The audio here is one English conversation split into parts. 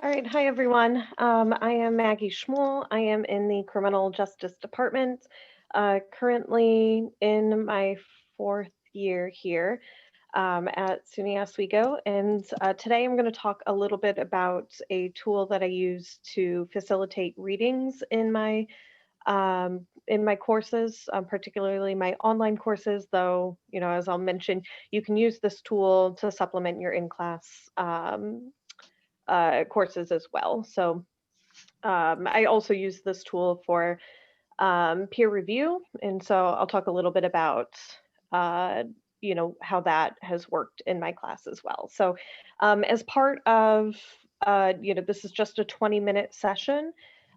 All right, hi everyone. I am Maggie Schmuhl. I am in the Criminal Justice Department, currently in my fourth year here at SUNY Oswego. And today I'm going to talk a little bit about a tool that I use to facilitate readings in my courses, particularly my online courses. Though, as I'll mention, you can use this tool to supplement your in-class courses as well. So I also use this tool for peer review, and so I'll talk a little bit about how that has worked in my class as well. So as part of this is just a 20-minute session.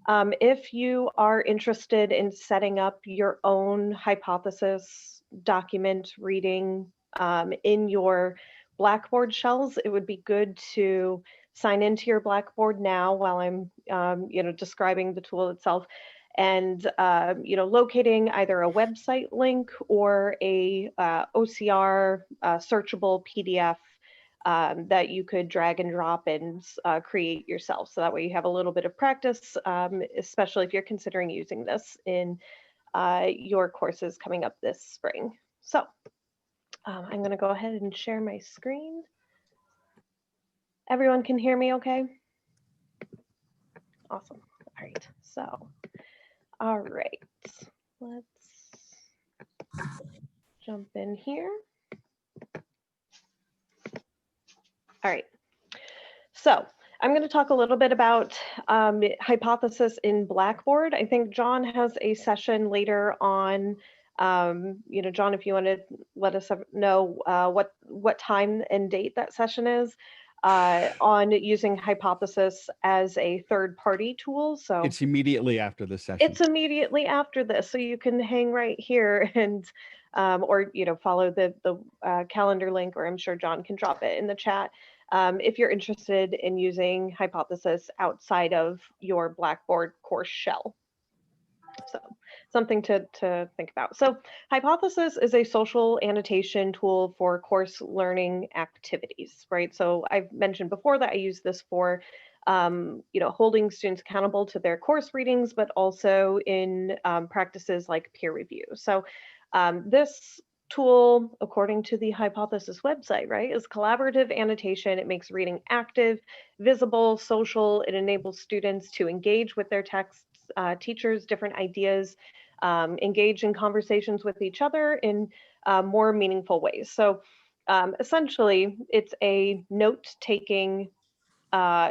If you are interested in setting up your own hypothesis document reading in your Blackboard shells, it would be good to sign into your Blackboard now while I'm describing the tool itself, and locating either a website link or a OCR searchable PDF that you could drag and drop and create yourself. So that way you have a little bit of practice, especially if you're considering using this in your courses coming up this spring. So I'm going to go ahead and share my screen. Everyone can hear me okay? Awesome. All right. So, all right. Let's jump in here. All right. So I'm going to talk a little bit about hypothesis in Blackboard. I think John has a session later on. John, if you want to let us know what time and date that session is on using hypothesis as a third-party tool. So it's immediately after the session. It's immediately after this, so you can hang right here and or follow the calendar link, or I'm sure John can drop it in the chat if you're interested in using hypothesis outside of your Blackboard course shell. So something to think about. So hypothesis is a social annotation tool for course learning activities, right? So I've mentioned before that I use this for holding students accountable to their course readings, but also in practices like peer review. So this tool, according to the Hypothesis website, right, is collaborative annotation. It makes reading active, visible, social. It enables students to engage with their texts, teachers, different ideas, engage in conversations with each other in more meaningful ways. So essentially, it's a note-taking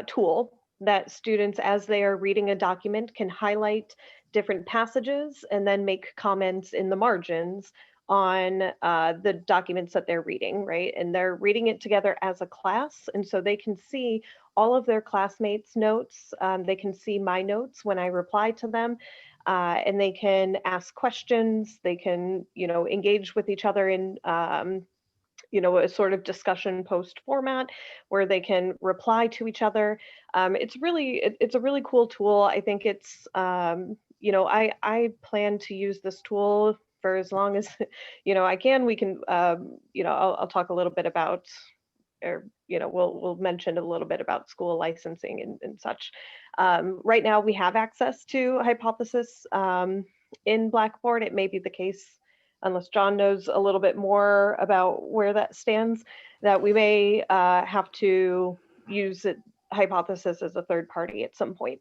tool that students, as they are reading a document, can highlight different passages and then make comments in the margins on the documents that they're reading, right? And they're reading it together as a class, and so they can see all of their classmates' notes. They can see my notes when I reply to them, and they can ask questions. They can, engage with each other in a sort of discussion post format where they can reply to each other. It's a really cool tool. I think it's, I plan to use this tool for as long as, I can. We can, I'll talk a little bit about, or, we'll mention a little bit about school licensing and such. Right now we have access to hypothesis in Blackboard. It may be the case, unless John knows a little bit more about where that stands, that we may have to use hypothesis as a third party at some point.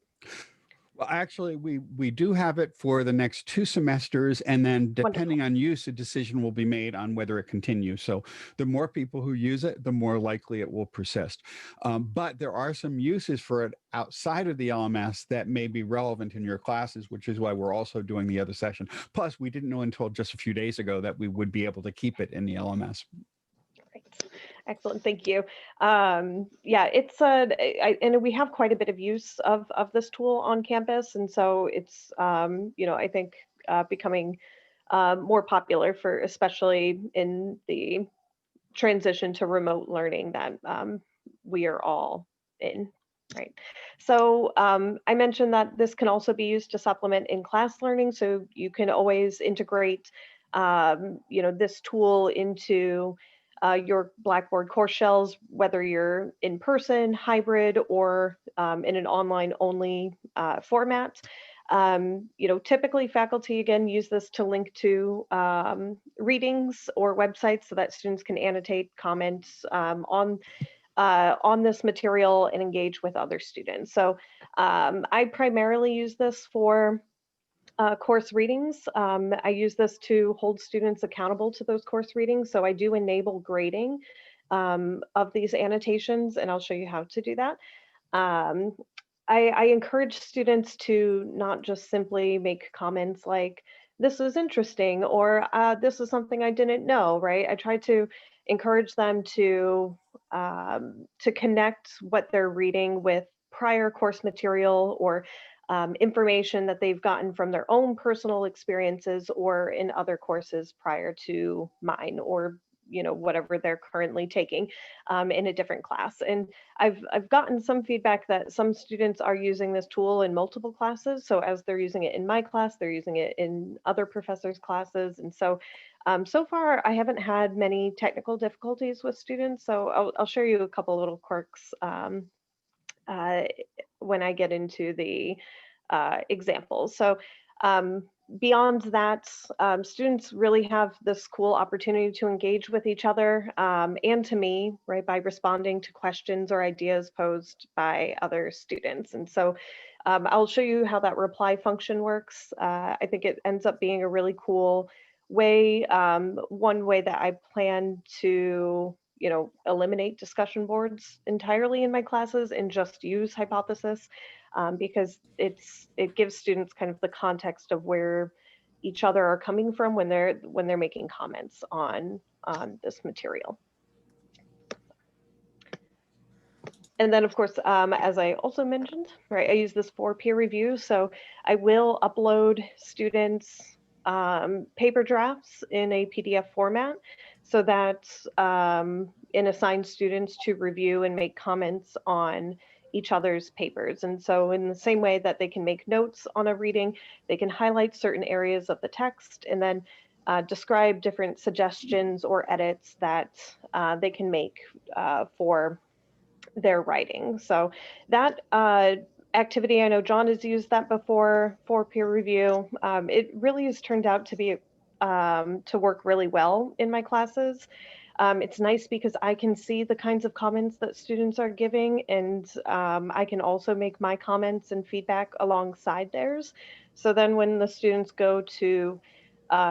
Well, actually, we do have it for the next 2 semesters, and then depending on use, a decision will be made on whether it continues. So the more people who use it, the more likely it will persist. But there are some uses for it outside of the LMS that may be relevant in your classes, which is why we're also doing the other session. Plus, we didn't know until just a few days ago that we would be able to keep it in the LMS. Right. Excellent, thank you. Yeah, it's and we have quite a bit of use of this tool on campus, and so it's I think becoming more popular for, especially in the transition to remote learning that we are all in. Right. So I mentioned that this can also be used to supplement in-class learning. So you can always integrate, this tool into your Blackboard course shells, whether you're in person, hybrid, or in an online only format. Typically faculty, again, use this to link to readings or websites so that students can annotate, comment on this material and engage with other students. So I primarily use this for course readings. I use this to hold students accountable to those course readings. So I do enable grading of these annotations, and I'll show you how to do that. Um, I encourage students to not just simply make comments like, this is interesting, or this is something I didn't know, right? I try to encourage them to connect what they're reading with prior course material or information that they've gotten from their own personal experiences or in other courses prior to mine, or whatever they're currently taking in a different class. And I've gotten some feedback that some students are using this tool in multiple classes. So as they're using it in my class, they're using it in other professors' classes. And so so far, I haven't had many technical difficulties with students. So I'll share you a couple little quirks uh, when I get into the examples. So beyond that, students really have this cool opportunity to engage with each other and to me, right, by responding to questions or ideas posed by other students. And so I'll show you how that reply function works. I think it ends up being a really cool way, one way that I plan to eliminate discussion boards entirely in my classes and just use hypothesis because it gives students kind of the context of where each other are coming from when they're making comments on this material. And then, of course, as I also mentioned, right, I use this for peer review. So I will upload students' paper drafts in a PDF format so that and assign students to review and make comments on each other's papers. And so in the same way that they can make notes on a reading, they can highlight certain areas of the text and then describe different suggestions or edits that they can make for their writing. So that activity, I know John has used that before for peer review. It really has turned out to be to work really well in my classes. It's nice because I can see the kinds of comments that students are giving, and I can also make my comments and feedback alongside theirs. So then when the students go to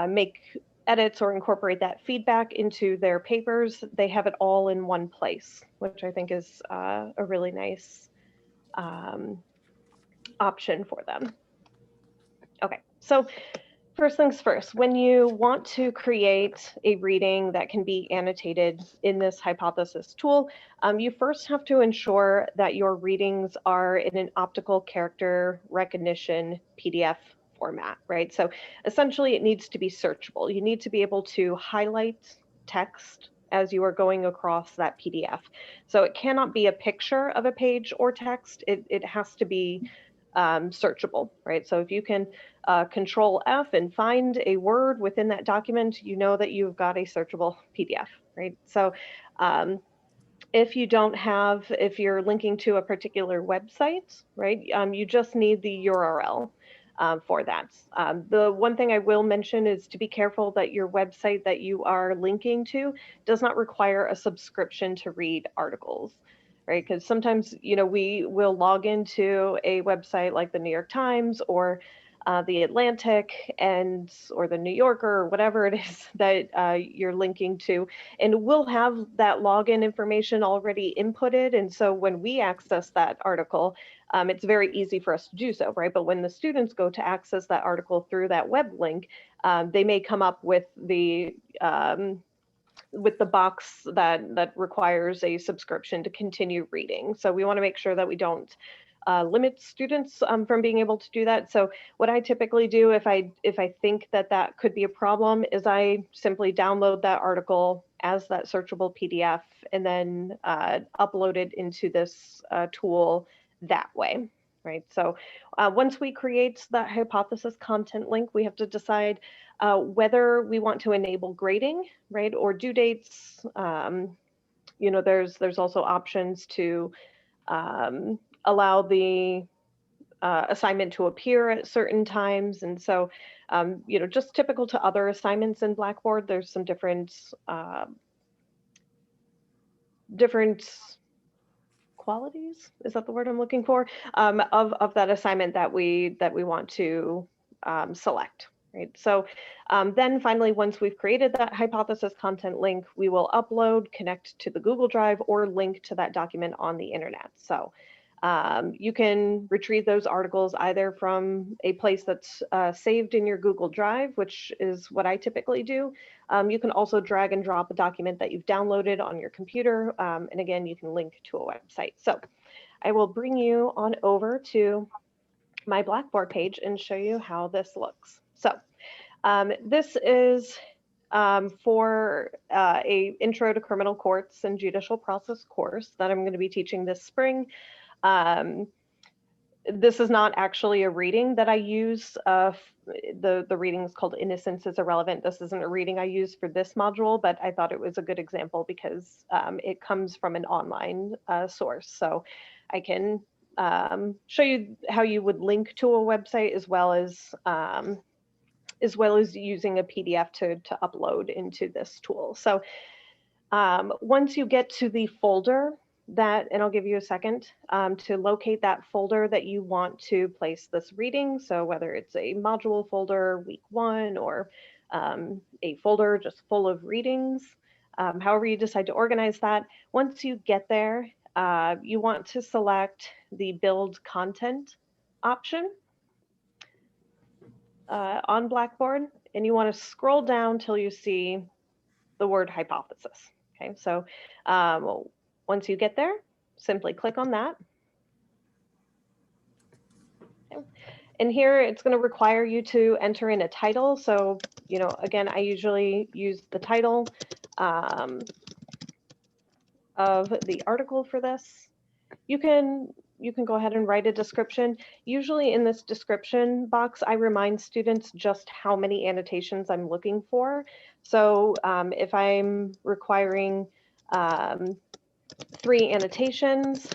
make edits or incorporate that feedback into their papers, they have it all in one place, which I think is a really nice option for them. Okay, so first things first, when you want to create a reading that can be annotated in this hypothesis tool, you first have to ensure that your readings are in an optical character recognition PDF format, right? So essentially it needs to be searchable. You need to be able to highlight text as you are going across that PDF. So it cannot be a picture of a page or text. It has to be searchable, right? So if you can Control F and find a word within that document, you know that you've got a searchable PDF, right? So if you don't have, if you're linking to a particular website, right, you just need the URL for that. The one thing I will mention is to be careful that your website that you are linking to does not require a subscription to read articles, right? Because sometimes, we will log into a website like the New York Times or the Atlantic or the New Yorker or whatever it is that you're linking to, and we'll have that login information already inputted. And so when we access that article, it's very easy for us to do so, right? But when the students go to access that article through that web link, they may come up with the box that requires a subscription to continue reading. So we want to make sure that we don't limit students from being able to do that. So what I typically do if I think that could be a problem is I simply download that article as that searchable PDF and then upload it into this tool that way. right? So once we create that hypothesis content link, we have to decide whether we want to enable grading, right, or due dates. You know, there's also options to allow the assignment to appear at certain times. And so, you know, just typical to other assignments in Blackboard, there's some different qualities, is that the word I'm looking for, of that assignment that we want to select. Right. So then finally, once we've created that hypothesis content link, we will upload, connect to the Google Drive, or link to that document on the internet. So you can retrieve those articles either from a place that's saved in your Google Drive, which is what I typically do. You can also drag and drop a document that you've downloaded on your computer. And again, you can link to a website. So I will bring you on over to my Blackboard page and show you how this looks. So this is for a Intro to Criminal Courts and Judicial Process course that I'm going to be teaching this spring. This is not actually a reading that I use. The reading is called Innocence is Irrelevant. This isn't a reading I use for this module, but I thought it was a good example because it comes from an online source. So I can show you how you would link to a website as well as using a PDF to upload into this tool. So once you get to the folder that, and I'll give you a second to locate that folder that you want to place this reading. So whether it's a module folder, week 1, or a folder just full of readings, however you decide to organize that. Once you get there, you want to select the build content option on Blackboard, and you want to scroll down till you see the word hypothesis. Okay, so once you get there, simply click on that. Okay. And here it's going to require you to enter in a title. So, you know, again, I usually use the title of the article for this. You can go ahead and write a description. Usually in this description box, I remind students just how many annotations I'm looking for. So if I'm requiring 3 annotations,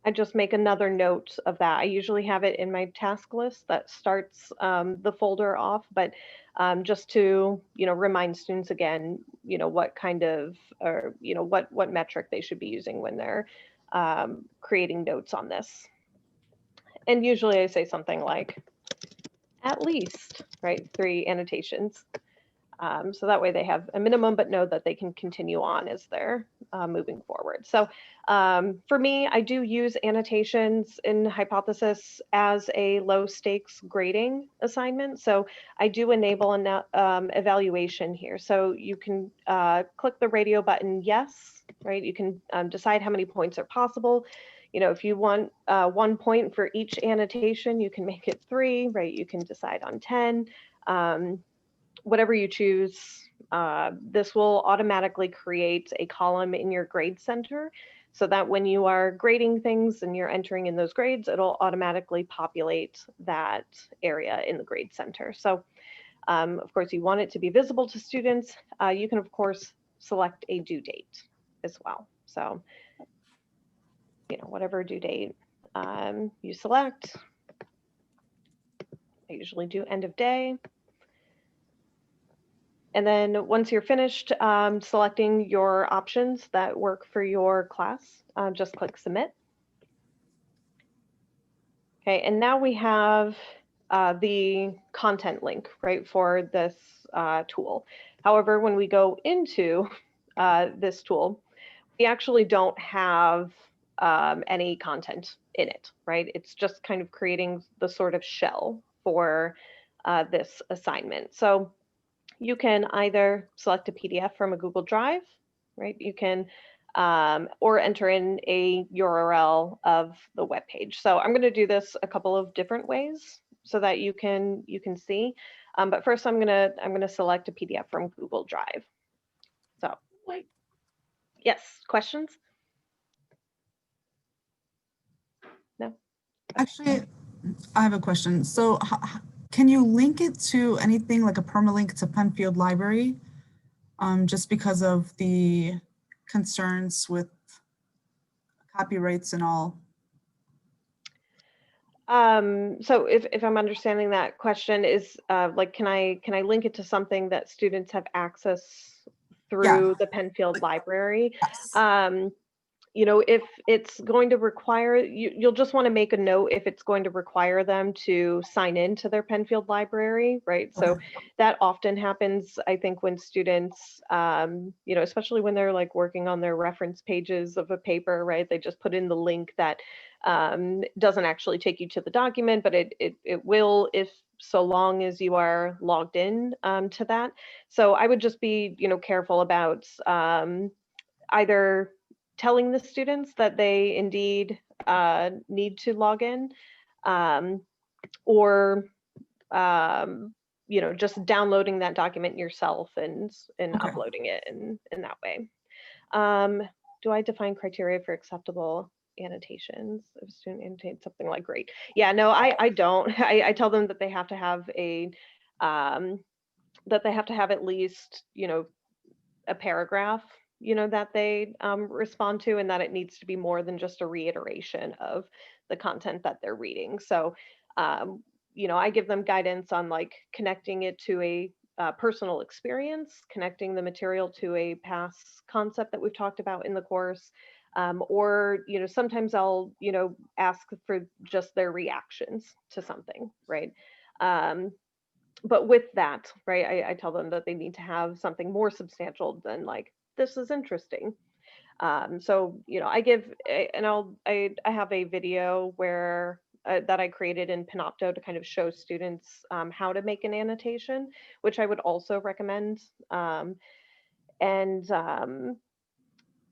I just make another note of that. I usually have it in my task list that starts the folder off, but just to, you know, remind students again, you know, what kind of, or, you know, what metric they should be using when they're creating notes on this. And usually I say something like, at least, right, 3 annotations. So that way they have a minimum, but know that they can continue on as they're moving forward. So for me, I do use annotations in hypothesis as a low stakes grading assignment. So I do enable an evaluation here. So you can click the radio button, yes, right? You can decide how many points are possible. You know, if you want 1 point for each annotation, you can make it 3, right? You can decide on 10. Whatever you choose, this will automatically create a column in your grade center so that when you are grading things and you're entering in those grades, it'll automatically populate that area in the grade center. So of course, you want it to be visible to students. You can, of course, select a due date as well. So, you know, whatever due date you select. I usually do end of day. And then once you're finished selecting your options that work for your class, just click submit. Okay, and now we have the content link, right, for this tool. However, when we go into this tool, we actually don't have any content in it, right? It's just kind of creating the sort of shell for this assignment. So you can either select a PDF from a Google Drive, right? You can, or enter in a URL of the web page. So I'm going to do this a couple of different ways so that you can see. But first, I'm gonna select a PDF from Google Drive. So, yes, questions? Actually, I have a question. So can you link it to anything like a permalink to Penfield Library? Just because of the concerns with copyrights and all. So if I'm understanding that question is like, can I link it to something that students have access Yeah. through the Penfield Library? Yes. You know, if it's going to require, you'll just want to make a note if it's going to require them to sign in to their Penfield Library, right? So Okay. that often happens, I think, when students, you know, especially when they're like working on their reference pages of a paper, right? They just put in the link that doesn't actually take you to the document, but it will if so long as you are logged in to that. So I would just be, you know, careful about either telling the students that they indeed need to log in, or you know, just downloading that document yourself and Okay. uploading it in that way. Do I define criteria for acceptable annotations? If a student annotates something like great. Yeah, no, I don't. I tell them that they have to have a that they have to have at least, you know, a paragraph, you know, that they respond to, and that it needs to be more than just a reiteration of the content that they're reading. So, you know, I give them guidance on like connecting it to a personal experience, connecting the material to a past concept that we've talked about in the course. Or, you know, sometimes I'll, you know, ask for just their reactions to something, right? But with that, right, I tell them that they need to have something more substantial than like, this is interesting. So, you know, I give, and I have a video where that I created in Panopto to kind of show students how to make an annotation, which I would also recommend. And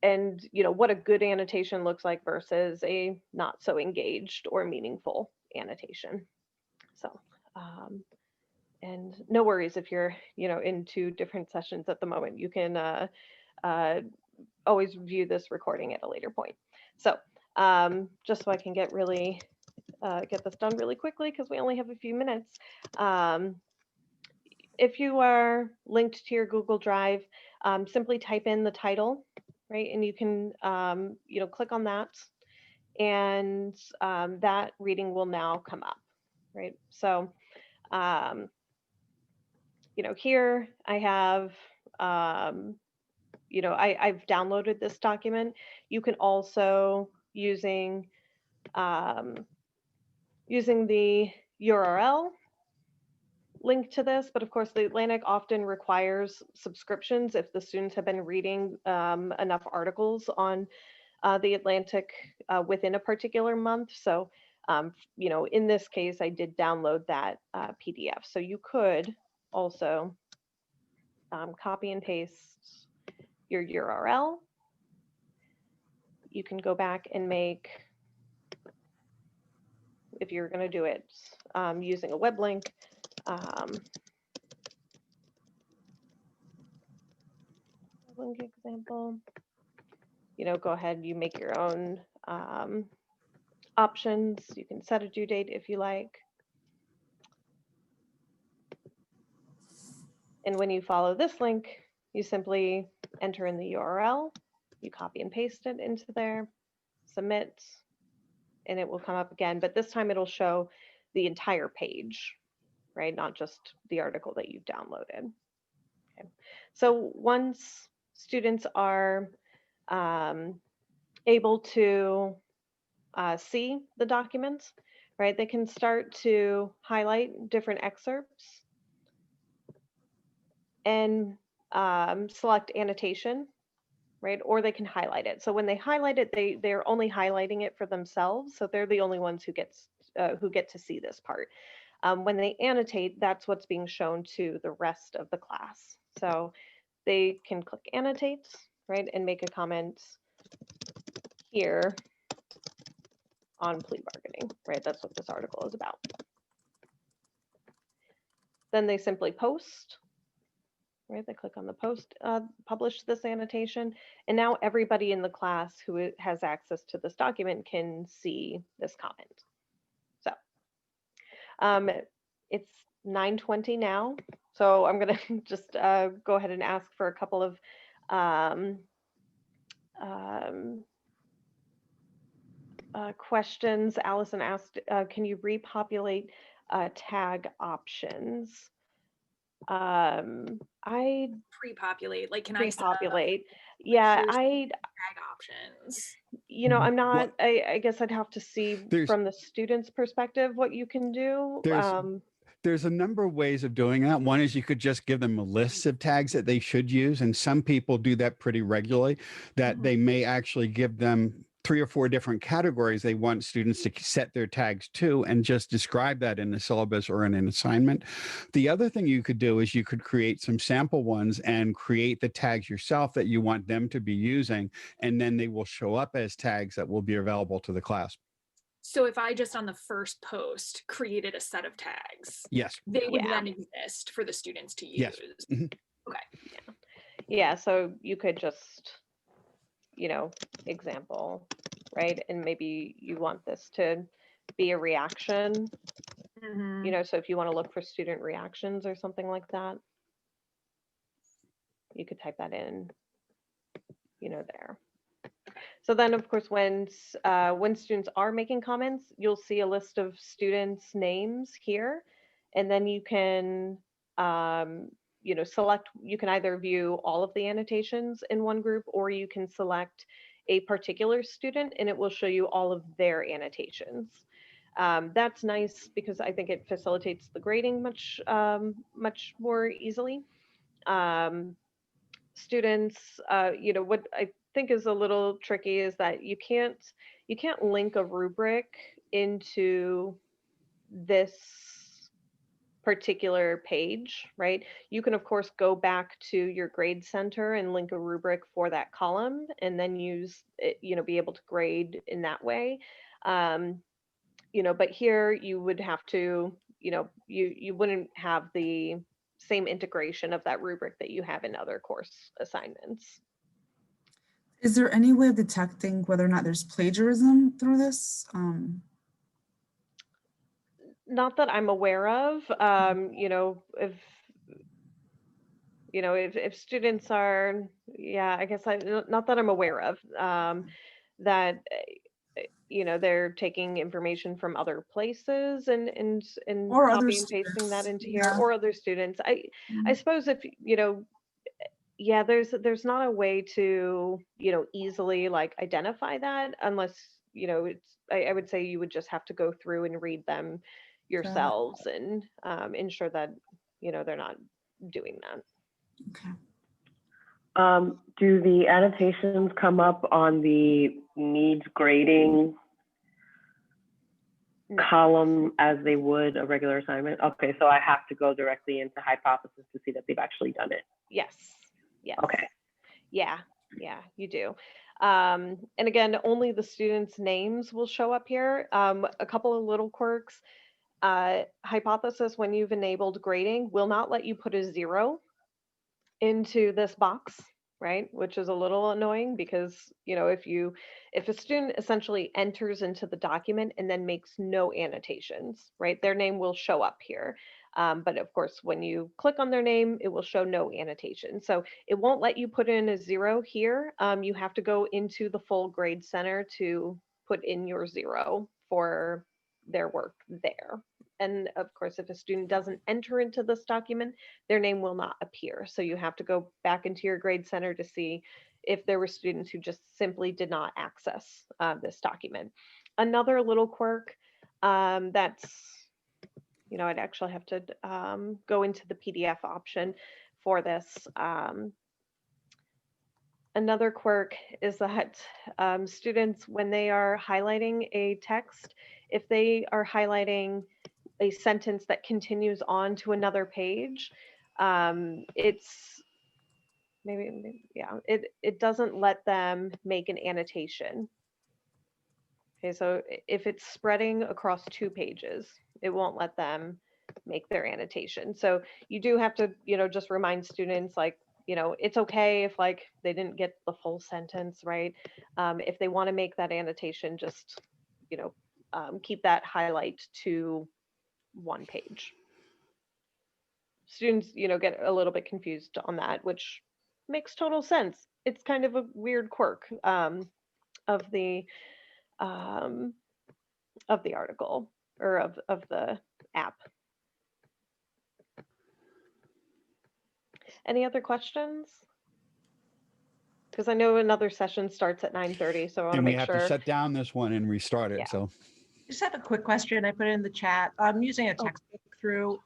and you know what a good annotation looks like versus a not so engaged or meaningful annotation. So. And no worries if you're, you know, in two different sessions at the moment. You can uh, always view this recording at a later point. So just so I can get really get this done really quickly because we only have a few minutes. If you are linked to your Google Drive, simply type in the title, right? And you can, you know, click on that, and that reading will now come up, right? So. You know, here I have, you know, I've downloaded this document. You can also, using using the URL link to this, but of course the Atlantic often requires subscriptions if the students have been reading enough articles on the Atlantic within a particular month. So, you know, in this case, I did download that PDF. So you could also copy and paste your URL. You can go back and make, if you're going to do it using a web link, link example, you know, go ahead, you make your own options. You can set a due date if you like. And when you follow this link, you simply enter in the URL, you copy and paste it into there, submit, and it will come up again. But this time it'll show the entire page, right? Not just the article that you've downloaded. Okay. So once students are able to see the document, right, they can start to highlight different excerpts and select annotation, right? Or they can highlight it. So when they highlight it, they're only highlighting it for themselves. So they're the only ones who get to see this part. When they annotate, that's what's being shown to the rest of the class. So they can click annotate, right, and make a comment here on plea bargaining, right? That's what this article is about. Then they simply post, right? They click on the post, publish this annotation, and now everybody in the class who has access to this document can see this comment. It's 9:20 now, so I'm gonna just go ahead and ask for a couple of um, um, questions. Allison asked, can you repopulate tag options? I Pre-populate, like, can I set up repopulate. Yeah, here's I, tag options? I'm Well, not, I guess I'd have to see there's from the student's perspective what you can do. there's a number of ways of doing that. One is you could just give them a list of tags that they should use. And some people do that pretty regularly, that they may actually give them 3 or 4 different categories they want students to set their tags to and just describe that in the syllabus or in an assignment. The other thing you could do is you could create some sample ones and create the tags yourself that you want them to be using. And then they will show up as tags that will be available to the class. So if I just on the first post created a set of tags, Yes. they would Yeah. then exist for the students to use. Yes. Mhm. Okay. Yeah, so you could just, example, right? And maybe you want this to be a reaction, so if you want to look for student reactions or something like that, you could type that in, there. So then, of course, when students are making comments, you'll see a list of students' names here, and then you can, select. You can either view all of the annotations in one group, or you can select a particular student, and it will show you all of their annotations. That's nice because I think it facilitates the grading much more easily. Students, what I think is a little tricky is that you can't link a rubric into this particular page, right? You can of course go back to your grade center and link a rubric for that column and then use it, be able to grade in that way. But here you would have to, you wouldn't have the same integration of that rubric that you have in other course assignments. Is there any way of detecting whether or not there's plagiarism through this? Not that I'm aware of. If students are, yeah, I guess not that I'm aware of, that they're taking information from other places and Or other copy and pasting that students, into here, yeah. or other students. I suppose if yeah, there's not a way to easily like identify that unless it's I would say you would just have to go through and read them yourselves and ensure that they're not doing that. Okay. Do the annotations come up on the needs grading column as they would a regular assignment? Okay, so I have to go directly into hypothesis to see that they've actually done it. Yes. Yes. Okay. Yeah, you do. And again, only the students' names will show up here. A couple of little quirks. Hypothesis, when you've enabled grading, will not let you put a 0 into this box, right? Which is a little annoying because, if a student essentially enters into the document and then makes no annotations, right, their name will show up here. But of course, when you click on their name, it will show no annotation. So it won't let you put in a 0 here. You have to go into the full grade center to put in your 0 for their work there. And of course, if a student doesn't enter into this document, their name will not appear. So you have to go back into your grade center to see if there were students who just simply did not access this document. Another little quirk that's, I'd actually have to go into the PDF option for this. Another quirk is that students, when they are highlighting a text, if they are highlighting a sentence that continues on to another page, it's it doesn't let them make an annotation. Okay, so if it's spreading across 2 pages, it won't let them make their annotation. So you do have to, just remind students like, it's okay if like they didn't get the full sentence, right? If they want to make that annotation, just, keep that highlight to one page. Students, get a little bit confused on that, which makes total sense. It's kind of a weird quirk of the article or of the app. Any other questions? Because I know another session starts at 9:30, so I want to And we make have sure. to shut down this one and restart it. Yeah. So Just have a quick question. I put it in the chat. I'm using a Oh. textbook through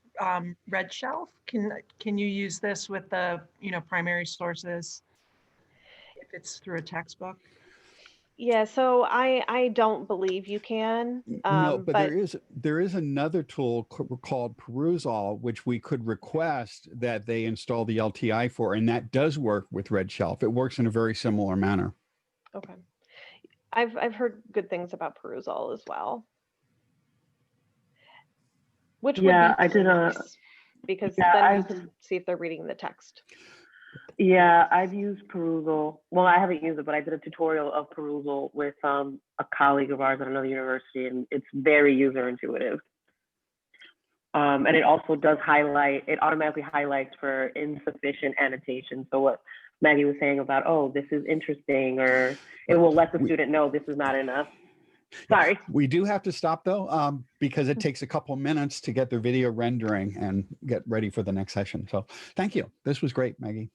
Red Shelf. Can you use this with the primary sources if it's through a textbook? Yeah, so I don't believe you can. no, but there is another tool called Perusall, which we could request that they install the LTI for, and that does work with Red Shelf. It works in a very similar manner. Okay. I've heard good things about Perusall as well. Which Yeah, would be I did a- nice, because yeah, then you I've- can see if they're reading the text. Yeah, I've used Perusal. Well, I haven't used it, but I did a tutorial of Perusal with a colleague of ours at another university, and it's very user intuitive. And it also does highlight, it automatically highlights for insufficient annotation. So what Maggie was saying about, oh, this is interesting, or it will let the student know this is not enough. Sorry. We do have to stop though, because it takes a couple minutes to get the video rendering and get ready for the next session. So thank you. This was great, Maggie.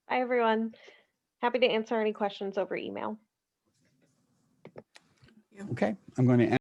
Hi, everyone. Happy to answer any questions over email. Okay, I'm going to end.